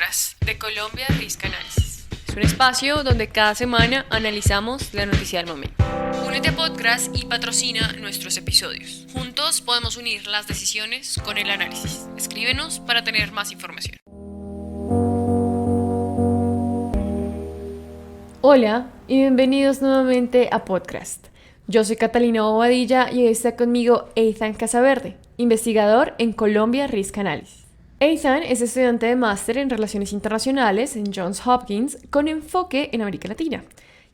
Podcast de Colombia Risk Analysis. Es un espacio donde cada semana analizamos la noticia del momento. Únete a Podcast y patrocina nuestros episodios. Juntos podemos unir las decisiones con el análisis. Escríbenos para tener más información. Hola y bienvenidos nuevamente a Podcast. Yo soy Catalina Bobadilla y hoy está conmigo Ethan Casaverde, investigador en Colombia Risk Analysis. Ethan es estudiante de máster en Relaciones Internacionales en Johns Hopkins con enfoque en América Latina.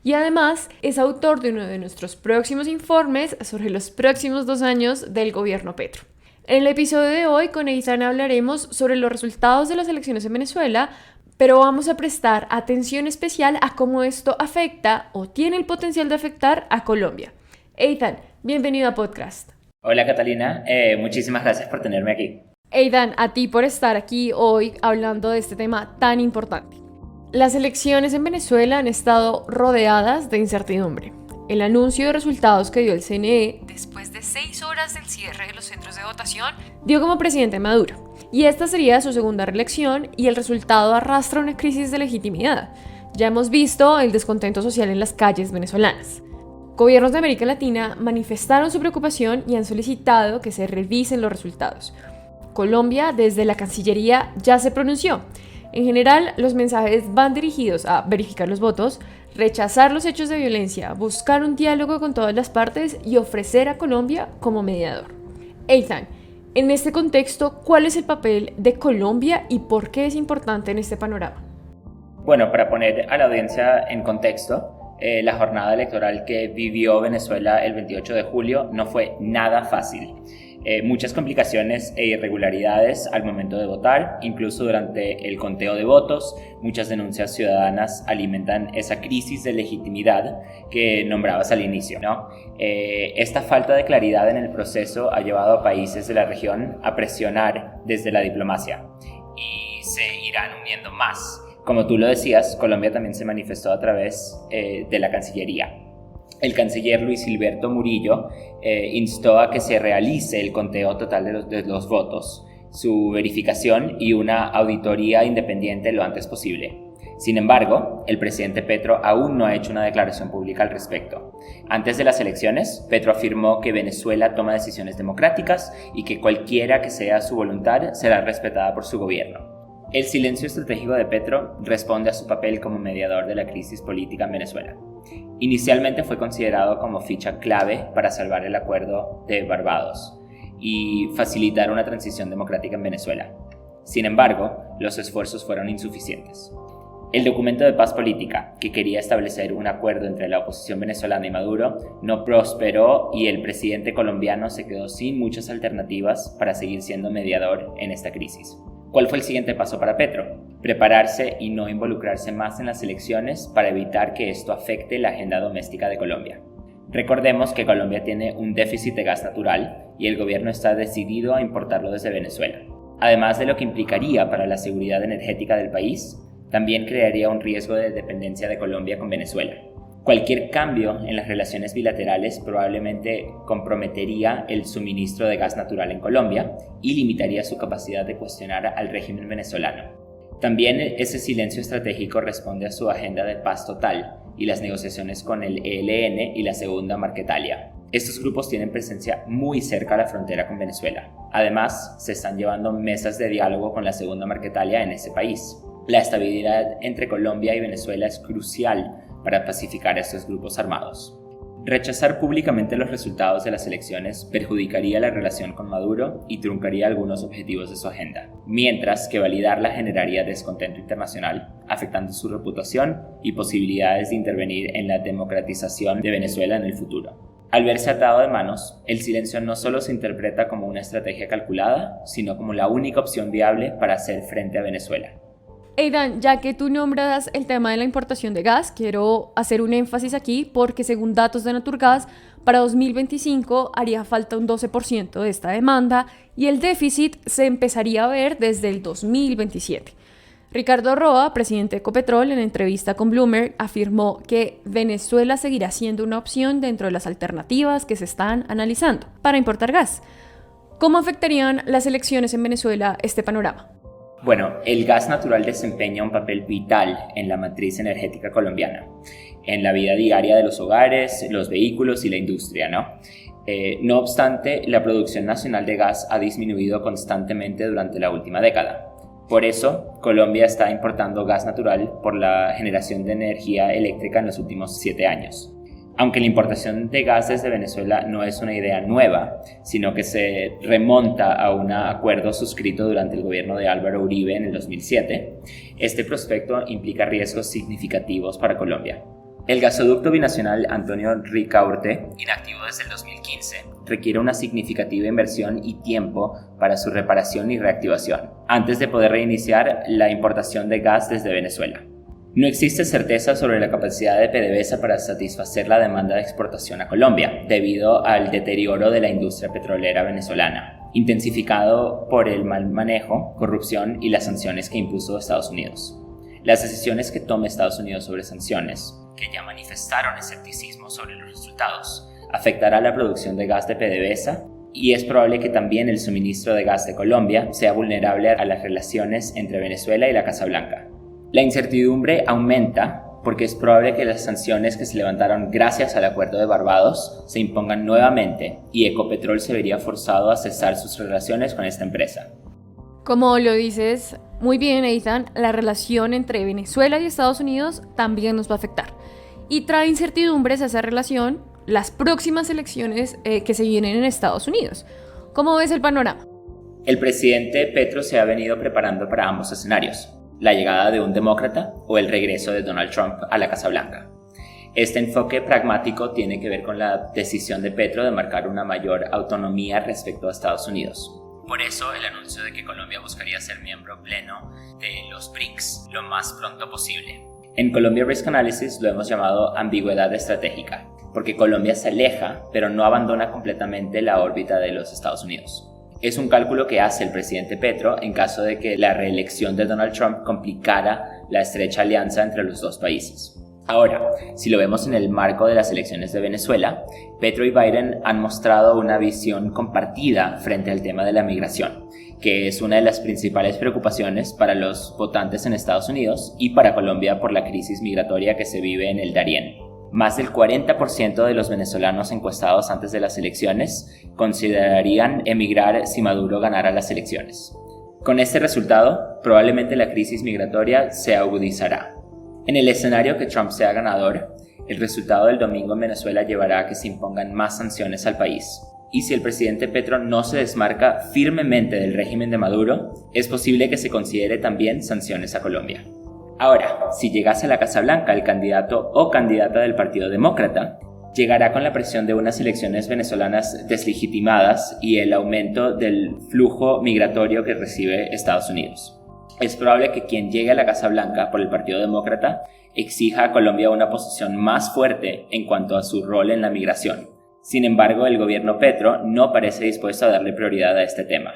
Y además es autor de uno de nuestros próximos informes sobre los próximos 2 años del gobierno Petro. En el episodio de hoy con Ethan hablaremos sobre los resultados de las elecciones en Venezuela, pero vamos a prestar atención especial a cómo esto afecta o tiene el potencial de afectar a Colombia. Ethan, bienvenido a Podcast. Hola Catalina, muchísimas gracias por tenerme aquí. Ethan, a ti por estar aquí hoy hablando de este tema tan importante. Las elecciones en Venezuela han estado rodeadas de incertidumbre. El anuncio de resultados que dio el CNE, después de 6 horas del cierre de los centros de votación, dio como presidente Maduro. Y esta sería su segunda reelección y el resultado arrastra una crisis de legitimidad. Ya hemos visto el descontento social en las calles venezolanas. Gobiernos de América Latina manifestaron su preocupación y han solicitado que se revisen los resultados. Colombia, desde la Cancillería, ya se pronunció. En general, los mensajes van dirigidos a verificar los votos, rechazar los hechos de violencia, buscar un diálogo con todas las partes y ofrecer a Colombia como mediador. Ethan, en este contexto, ¿cuál es el papel de Colombia y por qué es importante en este panorama? Bueno, para poner a la audiencia en contexto, la jornada electoral que vivió Venezuela el 28 de julio no fue nada fácil. Muchas complicaciones e irregularidades al momento de votar, incluso durante el conteo de votos. Muchas denuncias ciudadanas alimentan esa crisis de legitimidad que nombrabas al inicio, ¿no? Esta falta de claridad en el proceso ha llevado a países de la región a presionar desde la diplomacia y se irán uniendo más. Como tú lo decías, Colombia también se manifestó a través de la Cancillería. El canciller Luis Gilberto Murillo instó a que se realice el conteo total de los votos, su verificación y una auditoría independiente lo antes posible. Sin embargo, el presidente Petro aún no ha hecho una declaración pública al respecto. Antes de las elecciones, Petro afirmó que Venezuela toma decisiones democráticas y que cualquiera que sea su voluntad será respetada por su gobierno. El silencio estratégico de Petro responde a su papel como mediador de la crisis política en Venezuela. Inicialmente fue considerado como ficha clave para salvar el acuerdo de Barbados y facilitar una transición democrática en Venezuela. Sin embargo, los esfuerzos fueron insuficientes. El documento de paz política, que quería establecer un acuerdo entre la oposición venezolana y Maduro, no prosperó y el presidente colombiano se quedó sin muchas alternativas para seguir siendo mediador en esta crisis. ¿Cuál fue el siguiente paso para Petro? Prepararse y no involucrarse más en las elecciones para evitar que esto afecte la agenda doméstica de Colombia. Recordemos que Colombia tiene un déficit de gas natural y el gobierno está decidido a importarlo desde Venezuela. Además de lo que implicaría para la seguridad energética del país, también crearía un riesgo de dependencia de Colombia con Venezuela. Cualquier cambio en las relaciones bilaterales probablemente comprometería el suministro de gas natural en Colombia y limitaría su capacidad de cuestionar al régimen venezolano. También ese silencio estratégico responde a su agenda de paz total y las negociaciones con el ELN y la Segunda Marquetalia. Estos grupos tienen presencia muy cerca a la frontera con Venezuela. Además, se están llevando mesas de diálogo con la Segunda Marquetalia en ese país. La estabilidad entre Colombia y Venezuela es crucial para pacificar a estos grupos armados. Rechazar públicamente los resultados de las elecciones perjudicaría la relación con Maduro y truncaría algunos objetivos de su agenda, mientras que validarla generaría descontento internacional, afectando su reputación y posibilidades de intervenir en la democratización de Venezuela en el futuro. Al verse atado de manos, el silencio no solo se interpreta como una estrategia calculada, sino como la única opción viable para hacer frente a Venezuela. Ethan, ya que tú nombras el tema de la importación de gas, quiero hacer un énfasis aquí porque según datos de Naturgas, para 2025 haría falta un 12% de esta demanda y el déficit se empezaría a ver desde el 2027. Ricardo Roa, presidente de Ecopetrol, en entrevista con Bloomberg, afirmó que Venezuela seguirá siendo una opción dentro de las alternativas que se están analizando para importar gas. ¿Cómo afectarían las elecciones en Venezuela este panorama? Bueno, el gas natural desempeña un papel vital en la matriz energética colombiana, en la vida diaria de los hogares, los vehículos y la industria, ¿no? No obstante, la producción nacional de gas ha disminuido constantemente durante la última década. Por eso, Colombia está importando gas natural por la generación de energía eléctrica en los últimos 7 años. Aunque la importación de gas desde Venezuela no es una idea nueva, sino que se remonta a un acuerdo suscrito durante el gobierno de Álvaro Uribe en el 2007, este prospecto implica riesgos significativos para Colombia. El gasoducto binacional Antonio Ricaurte, inactivo desde el 2015, requiere una significativa inversión y tiempo para su reparación y reactivación, antes de poder reiniciar la importación de gas desde Venezuela. No existe certeza sobre la capacidad de PDVSA para satisfacer la demanda de exportación a Colombia, debido al deterioro de la industria petrolera venezolana, intensificado por el mal manejo, corrupción y las sanciones que impuso Estados Unidos. Las decisiones que tome Estados Unidos sobre sanciones, que ya manifestaron escepticismo sobre los resultados, afectará la producción de gas de PDVSA y es probable que también el suministro de gas de Colombia sea vulnerable a las relaciones entre Venezuela y la Casa Blanca. La incertidumbre aumenta porque es probable que las sanciones que se levantaron gracias al Acuerdo de Barbados se impongan nuevamente y Ecopetrol se vería forzado a cesar sus relaciones con esta empresa. Como lo dices muy bien, Ethan, la relación entre Venezuela y Estados Unidos también nos va a afectar. Y trae incertidumbres a esa relación las próximas elecciones que se vienen en Estados Unidos. ¿Cómo ves el panorama? El presidente Petro se ha venido preparando para ambos escenarios: la llegada de un demócrata o el regreso de Donald Trump a la Casa Blanca. Este enfoque pragmático tiene que ver con la decisión de Petro de marcar una mayor autonomía respecto a Estados Unidos. Por eso, el anuncio de que Colombia buscaría ser miembro pleno de los BRICS lo más pronto posible. En Colombia Risk Analysis lo hemos llamado ambigüedad estratégica, porque Colombia se aleja, pero no abandona completamente la órbita de los Estados Unidos. Es un cálculo que hace el presidente Petro en caso de que la reelección de Donald Trump complicara la estrecha alianza entre los dos países. Ahora, si lo vemos en el marco de las elecciones de Venezuela, Petro y Biden han mostrado una visión compartida frente al tema de la migración, que es una de las principales preocupaciones para los votantes en Estados Unidos y para Colombia por la crisis migratoria que se vive en el Darién. Más del 40% de los venezolanos encuestados antes de las elecciones considerarían emigrar si Maduro ganara las elecciones. Con este resultado, probablemente la crisis migratoria se agudizará. En el escenario que Trump sea ganador, el resultado del domingo en Venezuela llevará a que se impongan más sanciones al país. Y si el presidente Petro no se desmarca firmemente del régimen de Maduro, es posible que se considere también sanciones a Colombia. Ahora, si llegase a la Casa Blanca el candidato o candidata del Partido Demócrata, llegará con la presión de unas elecciones venezolanas deslegitimadas y el aumento del flujo migratorio que recibe Estados Unidos. Es probable que quien llegue a la Casa Blanca por el Partido Demócrata exija a Colombia una posición más fuerte en cuanto a su rol en la migración. Sin embargo, el gobierno Petro no parece dispuesto a darle prioridad a este tema.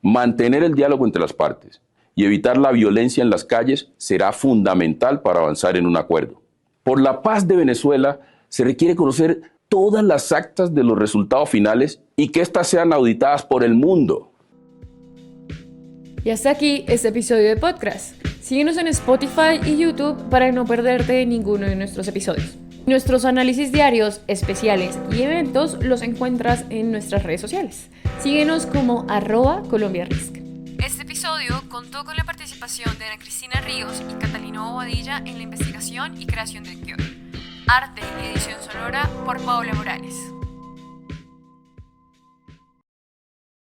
Mantener el diálogo entre las partes y evitar la violencia en las calles será fundamental para avanzar en un acuerdo. Por la paz de Venezuela se requiere conocer todas las actas de los resultados finales y que éstas sean auditadas por el mundo. Y hasta aquí este episodio de podcast. Síguenos en Spotify y YouTube para no perderte ninguno de nuestros episodios. Nuestros análisis diarios, especiales y eventos los encuentras en nuestras redes sociales. Síguenos como @ColombiaRisk. Este episodio contó con la participación de Ana Cristina Ríos y Catalina Bobadilla en la investigación y creación del guión. Arte y edición sonora por Paola Morales.